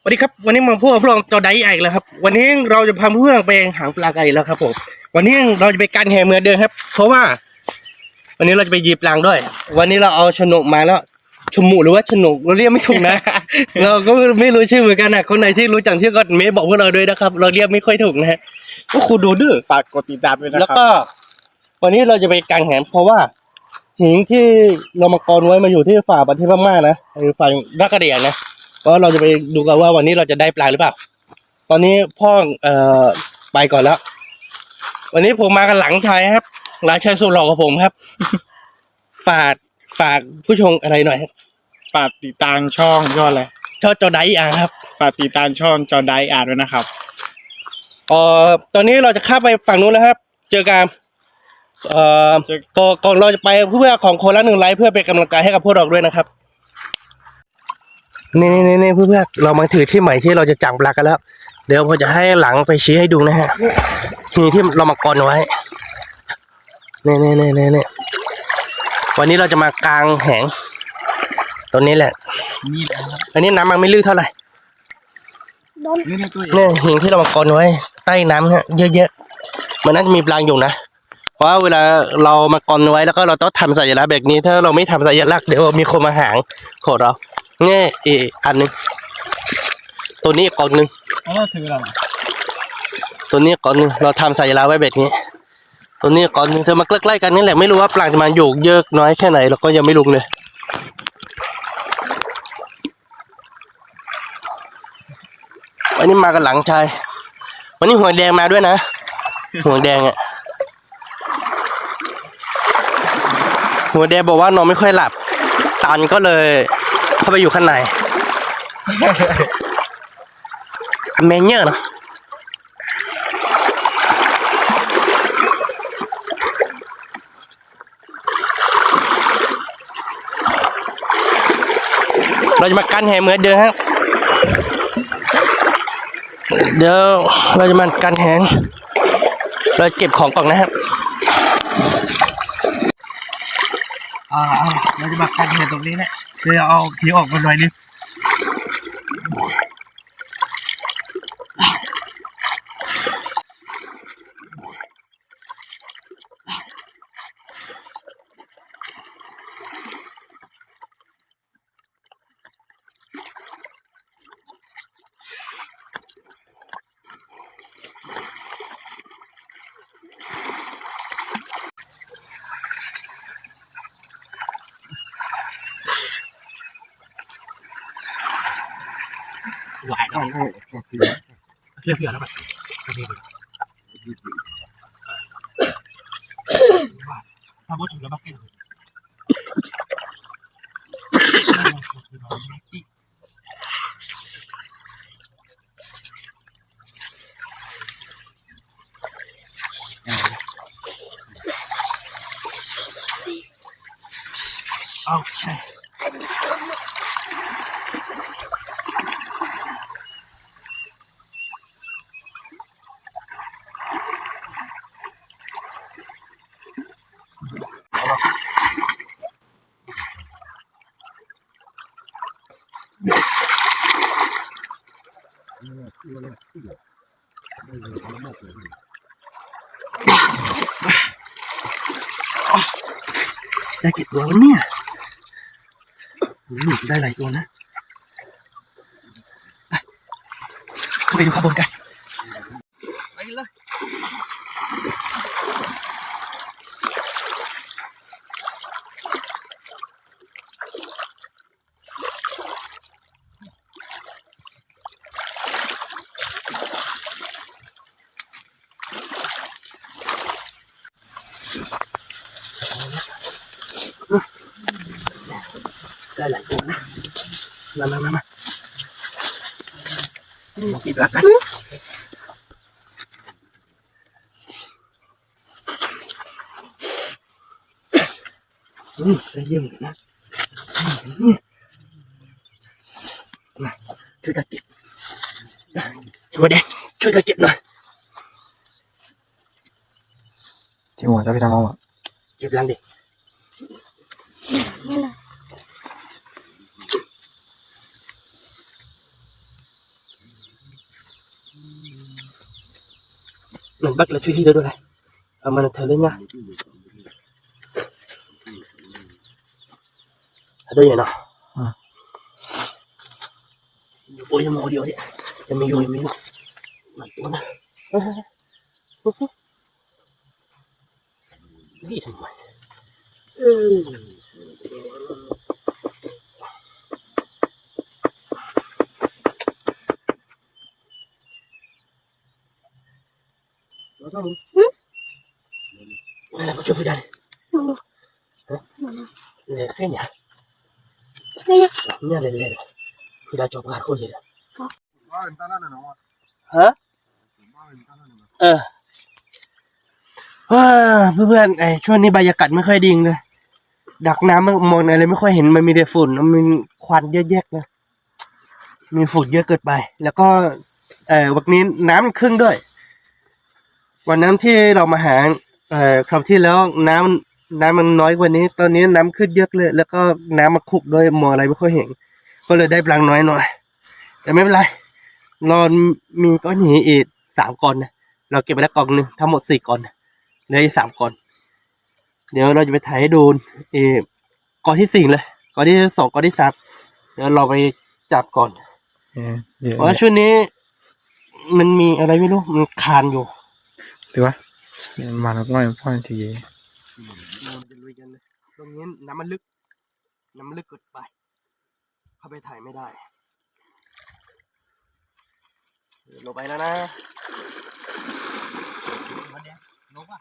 วัสดีครับวันนี้มาพวกเราจอไดอีกแล้วครับวันนี้เราจะพาเพื่อนไปหาปลาไก่แล้วครับผมวันนี้เราจะไปกันแห่เมือเดินครับเพราะว่าวันนี้เราจะไปยีปลางด้วยวันนี้เราเอาฉนุกมาแล้วชมูหรือว่าฉนุกเราเรียกไม่ถูกนะ เราก็ไม่รู้ชื่อเหมือนกันนะคนไหนที่รู้จักชื่อก็เมย์บอกพวกเราด้วยนะครับเราเรียกไม่ค่อยถูกนะฮะก็คุณดูดื้อ ฝากกดติดตามด้วยนะครับแล้วก็วันนี้เราจะไปกางแหนเพราะว่าหินที่เรามากรไว้มาอยู่ที่ฝ่าประเทศพม่านะหรือฝั่งรักกระเดียนะเพราะเราจะไปดูกันว่าวันนี้เราจะได้ปลาหรือเปล่าตอนนี้พ่อไปก่อนแล้ววันนี้ผมมากันหลังชายครับหลังชายสุดหล่อกับผมครับ ฝากผู้ชมอะไรหน่อยฝากติดตามช่องยอดเลยช่องจอไดอ่ะครับฝากติดตามช่องจอไดอาร์ด้วยนะครับตอนนี้เราจะข้ามไปฝั่งนู้นแล้วครับเจอกันก่อนเราจะไปเพื่อของคนละ1 ไลค์เพื่อเป็นกำลังใจให้กับพวกเราด้วยนะครับนี่เพื่อนเรามาถือที่ใหม่ที่เราจะจับปลากันแล้วเดี๋ยวผมจะให้หลังไปชี้ให้ดูนะฮะที่เรามากรไว้นี่วันนี้เราจะมากางแหงตรงนี้แหละอันนี้น้ำมันไม่ลึกเท่าไหร่นี่หินที่เรามากรไว้ใต้น้ำฮะเยอะๆมันน่าจะมีปลาอยู่นะเพราะเวลาเรามากรไว้แล้วก็เราต้องทำสัญลักษณ์แบบนี้ถ้าเราไม่ทำสัญลักษณ์เดี๋ยวมีคนมาหางของเราเนี่ยอีกอันนึงตัวนี้กองนึงถืออะไรตัวนี้กองนึงเราทำสัญลักษณ์ไว้แบบนี้ตัวนี้กองนึงเธอมาใกล้ๆกันนี่แหละไม่รู้ว่าปลาจะมาอยู่เยอะน้อยแค่ไหนเราก็ยังไม่รู้เลยวันนี้มากันหลังชายวันนี้หัวแดงมาด้วยนะหัวแดงอ่ะหัวแดงบอกว่านอนไม่ค่อยหลับตันก็เลยเข้าไปอยู่ข้างในเมนเยอร์เนาะเราจะมากันแห่เมือเดินฮะเดี๋ยวเราจะมากันแห่เราเก็บของก่อนนะครับเราจะมากันแห่ตรงนี้แหละเดี๋ยวเอาทีออกมาหน่อยนึงหวานแล้วเรียบแล้วแบบถ้าพูดถึงแล้วบ้าเก่งเอาใช่ได้กี่ตัวเนี่ยได้หลายตัวนะเข้าไปดูข้างบนกันไปเลยได้หลายตัวนะมากินปลากันได้เยอะเลยนะมาช่วยกันเก็บช่วยเด็กช่วยกันเก็บหน่อยจริงเหรอจะไปทำเอาอ่ะเก็บรังดิ mình bắt là truy đi đâu đây mà thở lên nha ở đây vậy nào ôi em ngồi đi đấy em mình vô mày uống nè gì thằng mày nó sao mày làm có chuyện gì đây lẹ thế nhỉ nha lẹ lẹ khi đã chọc gà khôi gì đấy hảเพื่อนๆไอ้ช่วงนี้บรรยากาศไม่ค่อยดีเลยดักน้ำมองอะไรไม่ค่อยเห็นมันมีแต่ฝุ่นมันควันเยอะแยะเลยมีฝุ่นเยอะเกินไปแล้วก็วันนี้น้ำมันขึ้นด้วยวันนั้นที่เรามาหาคราวที่แล้วน้ำมันน้อยกว่านี้ตอนนี้น้ำขึ้นเยอะเลยแล้วก็น้ำมันขุ่นด้วยมองอะไรไม่ค่อยเห็นก็เลยได้ปลาน้อยหน่อยแต่ไม่เป็นไรนอนมีก้อนหินอีก3 ก้อนนะเราเก็บไปแล้วกล่องนึงทั้งหมด4 ก้อนเหลืออีก3 ก้อนเดี๋ยวเราจะไปถ่ายให้ดูก้อนที่4เลยก้อนที่2ก้อนที่3เดี๋ยวเราไปจับก่อนเพราะช่วงนี้มันมีอะไรไม่รู้มันคานอยู่ถือว่ามาแล้วก็พ่อทีมันจะลุยกันเลยตรงนี้น้ำมันลึกเกินไปเข้าไปถ่ายไม่ได้ลงไปแล้วนะลงป่ะ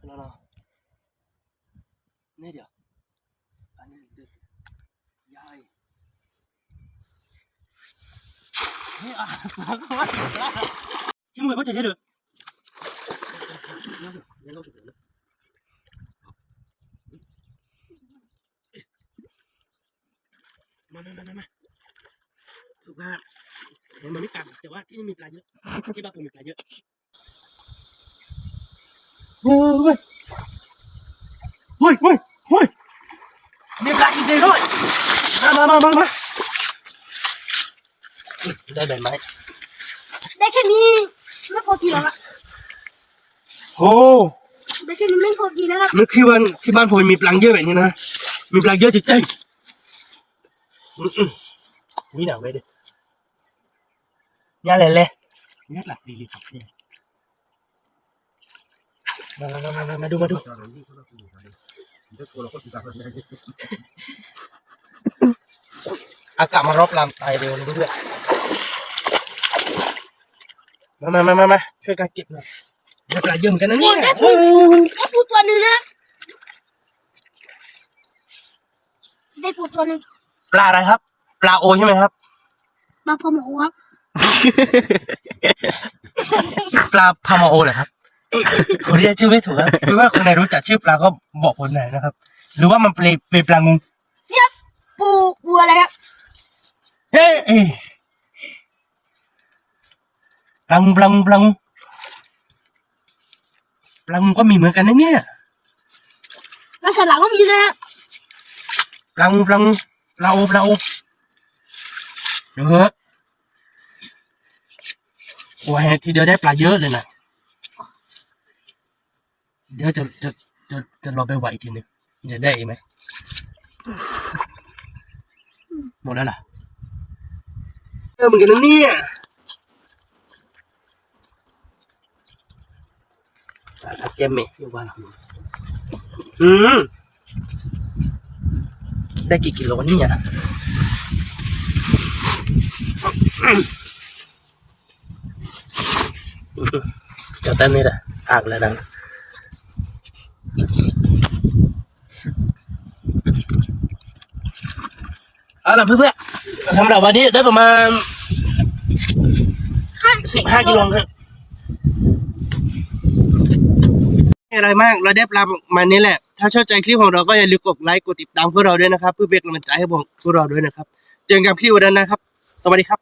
แล้วนี่เดี๋ยวอันนี้ยายนี่ที่มึงไปเจอเด้อมาถูกว่าเห็นมันไม่กัดแต่ว่าที่นี่มีปลาเยอะที่บ้านผมมีปลาเยอะเฮ้ยมีปลาจริงๆด้วยมาได้ใบไม้ได้แค่นี้ไม่พอกินแล้วล่ะโอ้ได้แค่นี้ไม่พอกินแล้วล่ะมันคือวันที่บ้านผมมีปลาเยอะแบบนี้นะมีปลาเยอะจริงๆนี่หนังไปดิย่าเลยนี่หลักดีครับมาดูอากาศมารอบลำไตเร็วเลยเพื่อนมาช่วยกันเก็บหน่อยได้ปลาเยอะเหมือนกันนะเนี่ยได้ปูตัวนึงนะได้ปูตัวนึงปลาอะไรครับปลาโอใช่ไหมครับมาพอหมูครับปลาพามาโอเหรอครับผมเรียกชื่อไม่ถูกครับไม่ว่าคนไหนรู้จักชื่อปลาก็บอกคนไหนนะครับหรือว่ามันเป็นปลางูเนี่ยปูอะไรครับเฮ้ยปลางูก็มีเหมือนกันนะเนี่ยแล้วฉลามก็มีนะปลาโอเโอ้ยทีเดียวได้ปลาเยอะเลยนะเดี๋ยวจะรอไปไหวทีนึงจะได้ไหมหมดแล้วล่ะเหมือนกันนะเนี่ยเจมมี่อยู่บ้านได้กี่กิโลเนี่ยเดี๋ยวตั้งนี่แหละอากแล้วดังเอาล่ะเพื่อนๆสำหรับวันนี้ได้ประมาณ15 กิโลครับอะไรมากเราได้ปลาประมาณนี้แหละถ้าชอบใจคลิปของเราก็อย่าลืมกดไลค์กดติดตามพวกเราด้วยนะครับเพื่อเป็นกำลังใจให้พวกเราด้วยนะครับเจอกันคลิปวันนั้นนะครับสวัสดีครับ